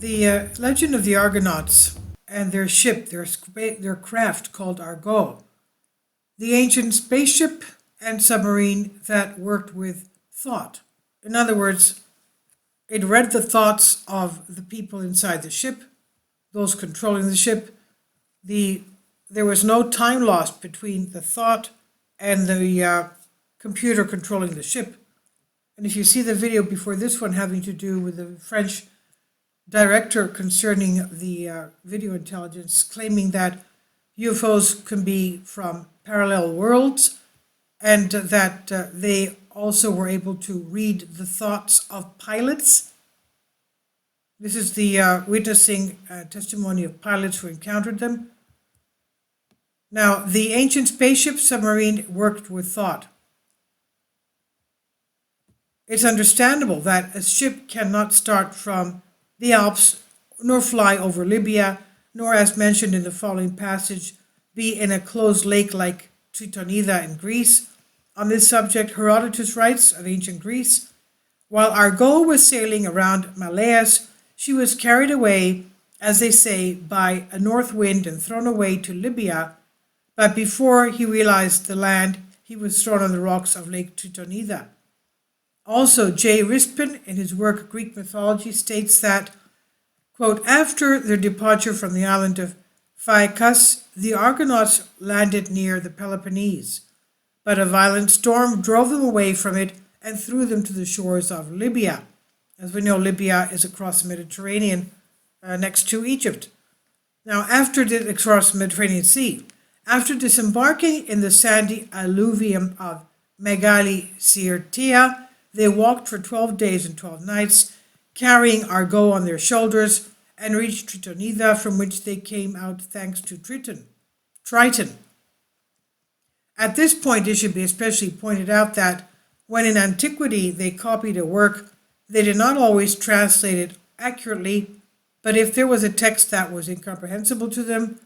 The legend of the Argonauts and their ship, their craft called Argo, the ancient spaceship and submarine that worked with thought. In other words, it read the thoughts of the people inside the ship, those controlling the ship. There was no time lost between the thought and the computer controlling the ship. And if you see the video before this one having to do with the French director concerning the video intelligence, claiming that UFOs can be from parallel worlds and that they also were able to read the thoughts of pilots. This is the witnessing testimony of pilots who encountered them. Now, the ancient spaceship-submarine worked with thought. It's understandable that a ship cannot start from the Alps, nor fly over Libya, nor, as mentioned in the following passage, be in a closed lake like Tritonida in Greece. On this subject, Herodotus writes of ancient Greece, while Argo was sailing around Malayas, she was carried away, as they say, by a north wind and thrown away to Libya, but before he realized the land, he was thrown on the rocks of Lake Tritonida. Also, J. Rispin, in his work Greek Mythology, states that, quote, after their departure from the island of Phaeacus, the Argonauts landed near the Peloponnese, but a violent storm drove them away from it and threw them to the shores of Libya. As we know, Libya is across the Mediterranean, next to Egypt. Now, across the Mediterranean Sea, after disembarking in the sandy alluvium of Megali Sirtia, they walked for 12 days and 12 nights, carrying Argo on their shoulders, and reached Tritonida, from which they came out thanks to Triton. At this point, it should be especially pointed out that when in antiquity they copied a work, they did not always translate it accurately, but if there was a text that was incomprehensible to them,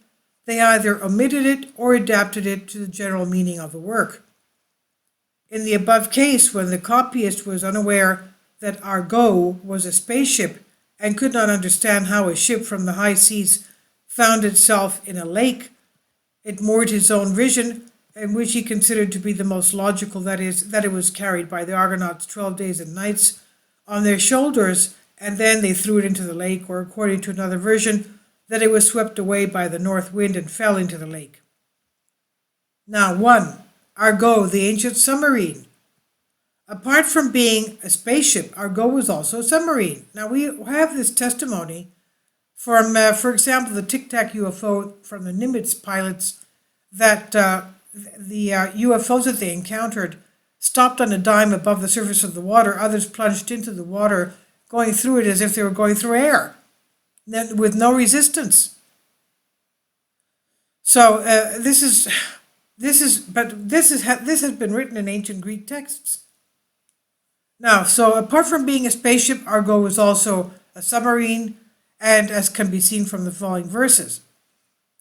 they either omitted it or adapted it to the general meaning of the work. In the above case, when the copyist was unaware that Argo was a spaceship and could not understand how a ship from the high seas found itself in a lake, it moored his own vision, in which he considered to be the most logical, that is, that it was carried by the Argonauts 12 days and nights on their shoulders, and then they threw it into the lake, or according to another version, that it was swept away by the north wind and fell into the lake. Now, 1. Argo, the ancient submarine. Apart from being a spaceship, Argo was also a submarine. Now, we have this testimony from, for example, the Tic Tac UFO from the Nimitz pilots, that the UFOs that they encountered stopped on a dime above the surface of the water. Others plunged into the water, going through it as if they were going through air, with no resistance. So this has been written in ancient Greek texts. Now, so apart from being a spaceship, Argo was also a submarine, and as can be seen from the following verses.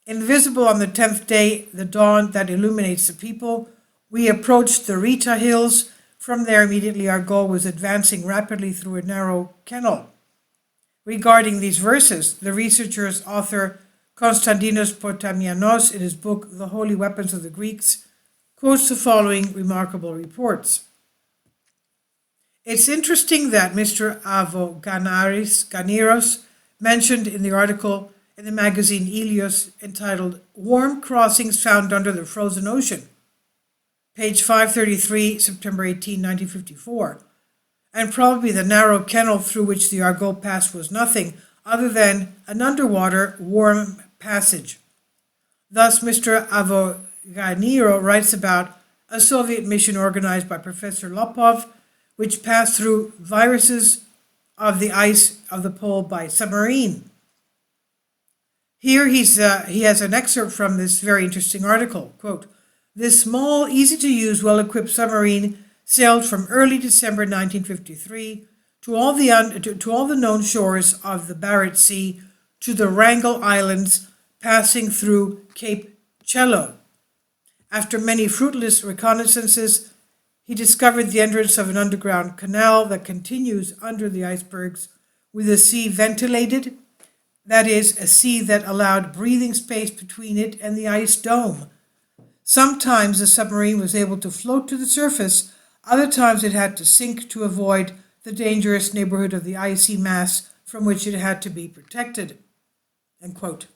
Invisible on the 10th day, the dawn that illuminates the people, we approached the Rita hills. From there, immediately Argo was advancing rapidly through a narrow canal. Regarding these verses, the researcher's author Konstantinos Potamianos, in his book The Holy Weapons of the Greeks, quotes the following remarkable reports. It's interesting that Mr. Ganiros mentioned in the article in the magazine Helios entitled Warm Crossings Found Under the Frozen Ocean, page 533, September 18, 1954, and probably the narrow canal through which the Argo passed was nothing other than an underwater warm passage. Thus, Mr. Avoganiro writes about a Soviet mission organized by Professor Lopov, which passed through viruses of the ice of the pole by submarine. Here he has an excerpt from this very interesting article. Quote, this small, easy-to-use, well-equipped submarine sailed from early December 1953 to all the known shores of the Barents Sea to the Wrangel Islands, passing through Cape Chello. After many fruitless reconnaissances, he discovered the entrance of an underground canal that continues under the icebergs, with the sea ventilated that is, a sea that allowed breathing space between it and the ice dome. Sometimes the submarine was able to float to the surface, other times it had to sink to avoid the dangerous neighborhood of the icy mass from which it had to be protected. End quote.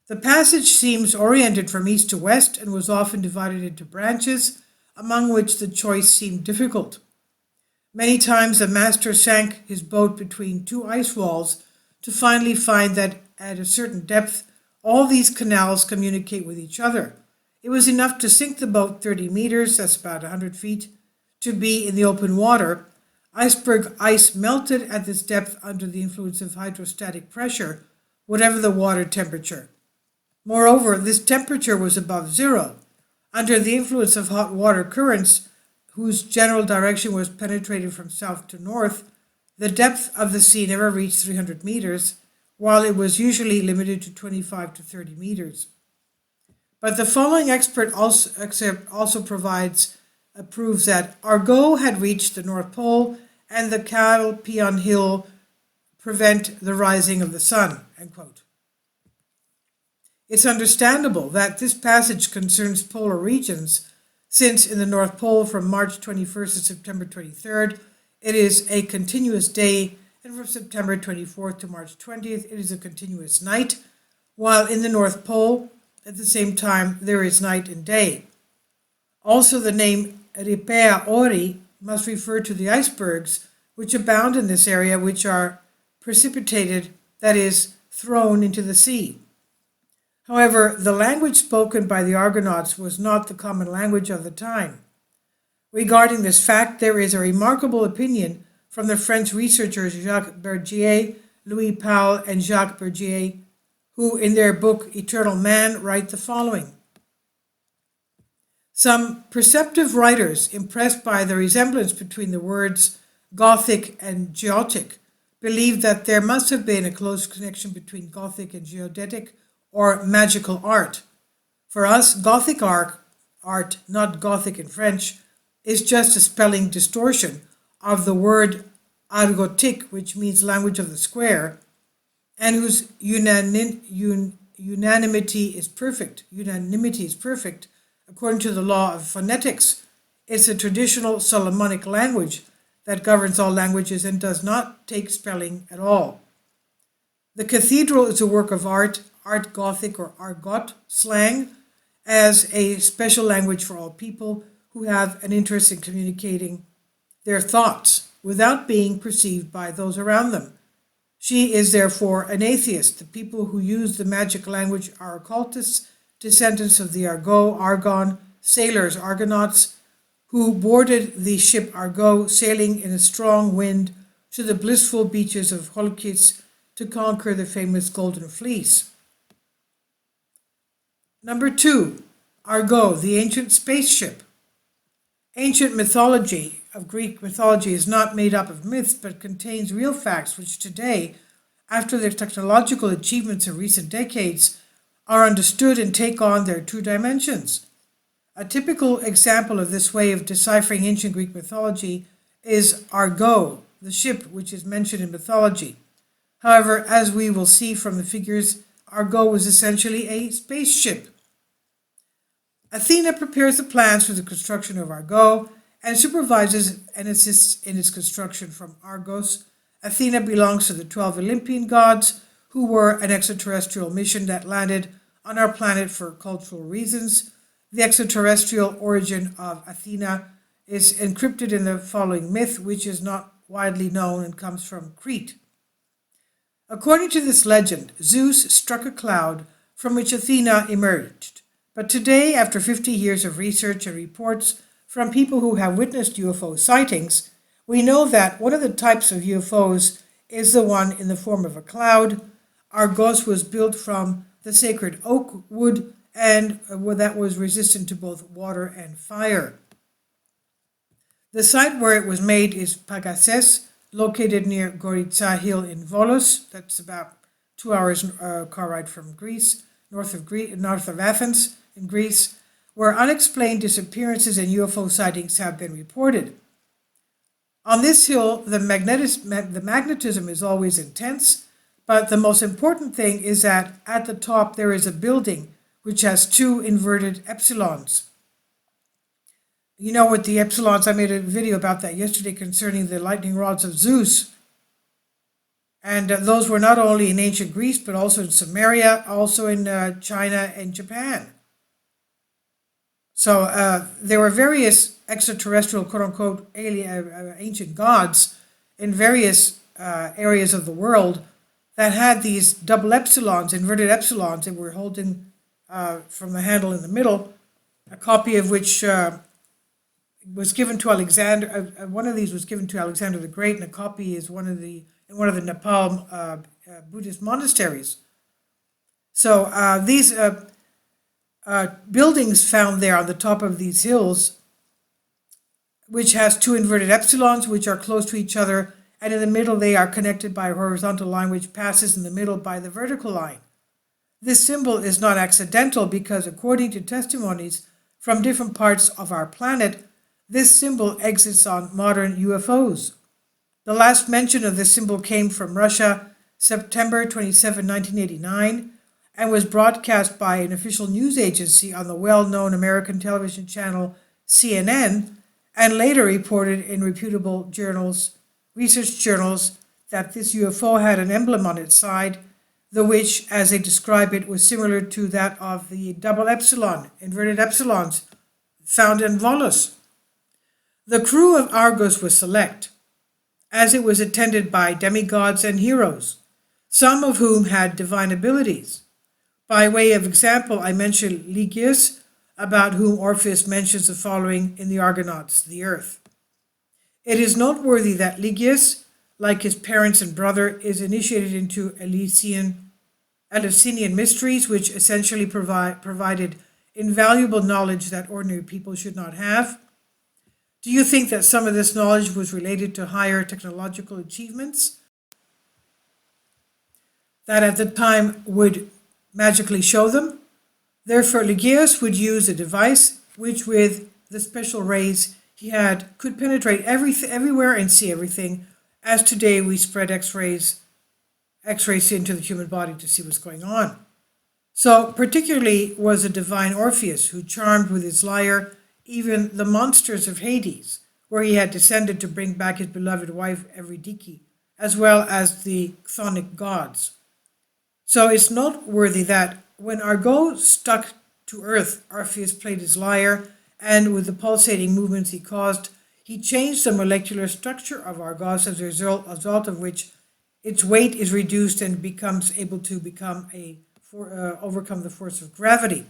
The passage seems oriented from east to west and was often divided into branches, among which the choice seemed difficult. Many times the master sank his boat between two ice walls to finally find that at a certain depth all these canals communicate with each other. It was enough to sink the boat 30 meters, that's about 100 feet, to be in the open water. Iceberg ice melted at this depth under the influence of hydrostatic pressure, whatever the water temperature. Moreover, this temperature was above zero. Under the influence of hot water currents, whose general direction was penetrated from south to north, the depth of the sea never reached 300 meters, while it was usually limited to 25 to 30 meters. But the following excerpt also proves that Argo had reached the North Pole and the Calpion Hill prevent the rising of the sun. End quote. It's understandable that this passage concerns polar regions, since in the North Pole from March 21st to September 23rd, it is a continuous day, and from September 24th to March 20th, it is a continuous night, while in the North Pole, at the same time, there is night and day. Also, the name Ripea Ori must refer to the icebergs which abound in this area, which are precipitated, that is, thrown into the sea. However, the language spoken by the Argonauts was not the common language of the time. Regarding this fact, there is a remarkable opinion from the French researchers Jacques Bergier, Louis Paul, and Jacques Bergier, who in their book Eternal Man write the following. Some perceptive writers, impressed by the resemblance between the words Gothic and Geotic, believe that there must have been a close connection between Gothic and Geodetic or magical art. For us, Gothic art, not Gothic in French, is just a spelling distortion of the word argotique, which means language of the square, and whose unanimity is perfect. According to the law of phonetics. It's a traditional Solomonic language that governs all languages and does not take spelling at all. The cathedral is a work of art Gothic or argot slang, as a special language for all people who have an interest in communicating their thoughts without being perceived by those around them. She is therefore an atheist. The people who use the magic language are occultists, descendants of the Argon, sailors, Argonauts, who boarded the ship Argo, sailing in a strong wind to the blissful beaches of Cholkis to conquer the famous Golden Fleece. Number 2, Argo, the ancient spaceship. Ancient mythology of Greek mythology is not made up of myths, but contains real facts which today, after the technological achievements of recent decades, are understood and take on their true dimensions. A typical example of this way of deciphering ancient Greek mythology is Argo, the ship which is mentioned in mythology. However, as we will see from the figures, Argo was essentially a spaceship. Athena prepares the plans for the construction of Argo and supervises and assists in its construction from Argos. Athena belongs to the 12 Olympian gods, who were an extraterrestrial mission that landed on our planet for cultural reasons. The extraterrestrial origin of Athena is encrypted in the following myth, which is not widely known and comes from Crete. According to this legend, Zeus struck a cloud from which Athena emerged. But today, after 50 years of research and reports from people who have witnessed UFO sightings, we know that one of the types of UFOs is the one in the form of a cloud. Argos was built from the sacred oak wood and that was resistant to both water and fire. The site where it was made is Pagasses, located near Goritsa Hill in Volos. That's about 2 hours car ride from Greece, north of Athens in Greece, where unexplained disappearances and UFO sightings have been reported. On this hill, the magnetism is always intense, But the most important thing is that at the top there is a building which has two inverted epsilons. You know, with the epsilons, I made a video about that yesterday concerning the lightning rods of Zeus. And those were not only in ancient Greece, but also in Sumeria, also in China and Japan. So there were various extraterrestrial, quote-unquote, alien, ancient gods in various areas of the world that had these double epsilons, inverted epsilons, that were holding from the handle in the middle, a copy of which was given to Alexander. One of these was given to Alexander the Great, and a copy is in one of the Nepal Buddhist monasteries. So these buildings found there on the top of these hills, which has two inverted epsilons, which are close to each other, and in the middle they are connected by a horizontal line which passes in the middle by the vertical line. This symbol is not accidental because, according to testimonies from different parts of our planet, this symbol exists on modern UFOs. The last mention of this symbol came from Russia, September 27, 1989, and was broadcast by an official news agency on the well-known American television channel CNN, and later reported in reputable journals, research journals, that this UFO had an emblem on its side, the which, as they describe it, was similar to that of the double epsilon, inverted epsilons, found in Volos. The crew of Argos was select, as it was attended by demigods and heroes, some of whom had divine abilities. By way of example, I mentioned Ligius, about whom Orpheus mentions the following in the Argonauts, the Earth. It is noteworthy that Ligius, like his parents and brother, is initiated into Eleusinian mysteries, which essentially provided invaluable knowledge that ordinary people should not have. Do you think that some of this knowledge was related to higher technological achievements that at the time would magically show them? Therefore, Ligius would use a device which, with the special rays he had, could penetrate everywhere and see everything, as today we spread X-rays into the human body to see what's going on. So particularly was a divine Orpheus, who charmed with his lyre even the monsters of Hades, where he had descended to bring back his beloved wife Eurydice, as well as the chthonic gods. So it's noteworthy that when Argo stuck to earth, Orpheus played his lyre, and with the pulsating movements he caused, he changed the molecular structure of Argos, as a result of which its weight is reduced and becomes able to overcome the force of gravity.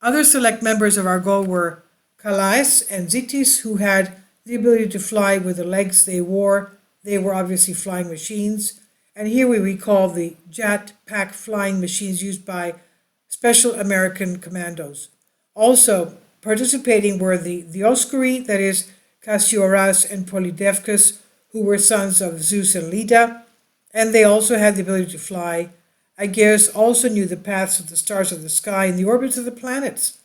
Other select members of Argo were Calais and Zitis, who had the ability to fly with the legs they wore. They were obviously flying machines. And here we recall the jet-pack flying machines used by special American commandos. Also participating were the Dioscuri, that is, Cassiodorus and Polydeucus, who were sons of Zeus and Leda, and they also had the ability to fly. Aegeus also knew the paths of the stars of the sky and the orbits of the planets.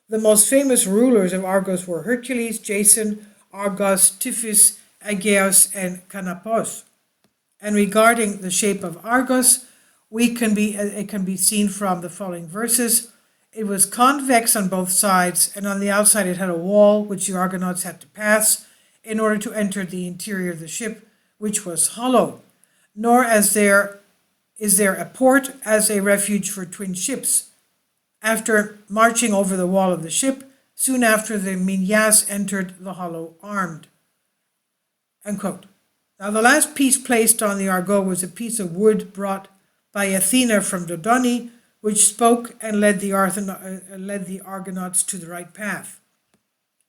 The most famous rulers of Argos were Hercules, Jason, Argos, Tiphys, Aegeus, and Canopus. And regarding the shape of Argos, it can be seen from the following verses. It was convex on both sides, and on the outside it had a wall which the Argonauts had to pass in order to enter the interior of the ship, which was hollow. Nor is there a port as a refuge for twin ships. After marching over the wall of the ship, soon after the Minyas entered the hollow armed. End quote. Now the last piece placed on the Argo was a piece of wood brought by Athena from Dodoni, which spoke and led the Argonauts to the right path.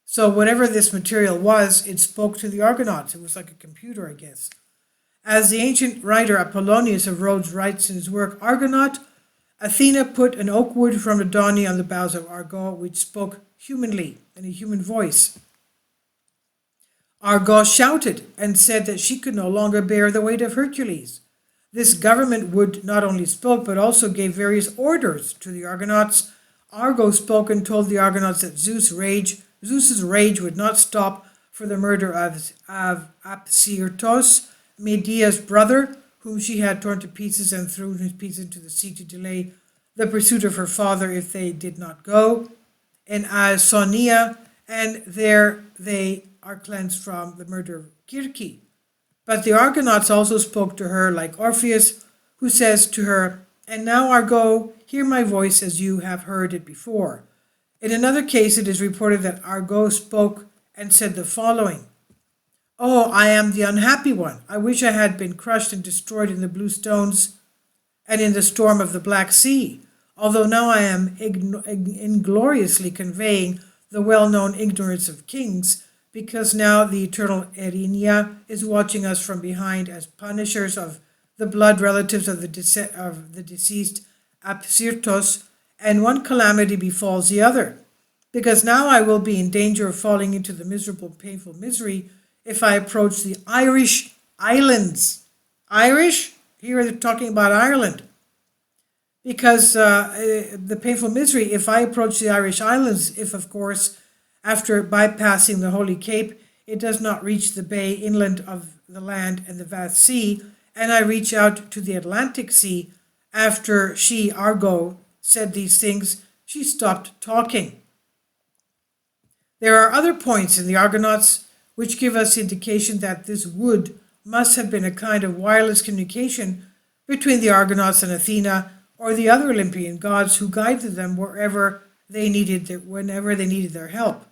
So whatever this material was, it spoke to the Argonauts. It was like a computer, I guess. As the ancient writer Apollonius of Rhodes writes in his work Argonaut, Athena put an oak wood from Dodoni on the boughs of Argo, which spoke humanly, in a human voice. Argo shouted and said that she could no longer bear the weight of Hercules. This government wood not only spoke, but also gave various orders to the Argonauts. Argo spoke and told the Argonauts that Zeus's rage would not stop for the murder of Apsyrtos, Medea's brother, whom she had torn to pieces and thrown his pieces into the sea to delay the pursuit of her father if they did not go, and Sonia, and there they are cleansed from the murder of Kirki. But the Argonauts also spoke to her like Orpheus, who says to her, "And now, Argo, hear my voice as you have heard it before." In another case, it is reported that Argo spoke and said the following: "Oh, I am the unhappy one. I wish I had been crushed and destroyed in the blue stones and in the storm of the Black Sea, although now I am ingloriously conveying the well-known ignorance of kings, because now the eternal Erinia is watching us from behind as punishers of the blood relatives of the deceased Apsyrtos, and one calamity befalls the other, because now I will be in danger of falling into the miserable, painful misery if I approach the Irish islands." Irish? Here they're talking about Ireland. Because the painful misery if I approach the Irish islands, if of course, after bypassing the Holy Cape, it does not reach the bay inland of the land and the vast sea, and I reach out to the Atlantic Sea. After she, Argo, said these things, she stopped talking. There are other points in the Argonauts which give us indication that this wood must have been a kind of wireless communication between the Argonauts and Athena, or the other Olympian gods who guided them whenever they needed their help.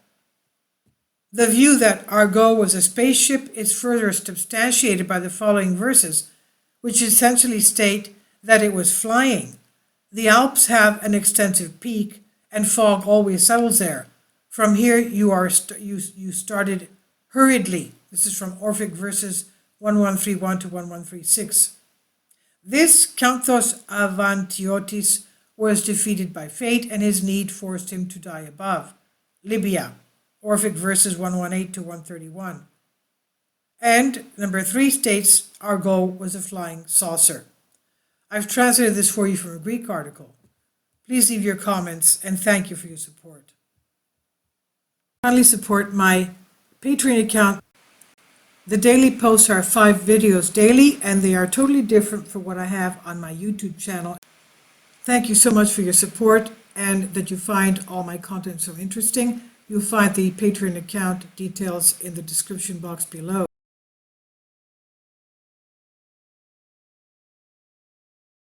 The view that Argo was a spaceship is further substantiated by the following verses, which essentially state that it was flying. The Alps have an extensive peak, and fog always settles there. From here you started hurriedly. This is from Orphic verses 1131 to 1136. This Canthos Avantiotis was defeated by fate, and his need forced him to die above. Libya, Orphic verses 118 to 131. And number 3 states Argo was a flying saucer. I've translated this for you from a Greek article. Please leave your comments, and thank you for your support. Kindly support my Patreon account. The daily posts are 5 videos daily, and they are totally different from what I have on my YouTube channel. Thank you so much for your support, and that you find all my content so interesting. You'll find the Patreon account details in the description box below.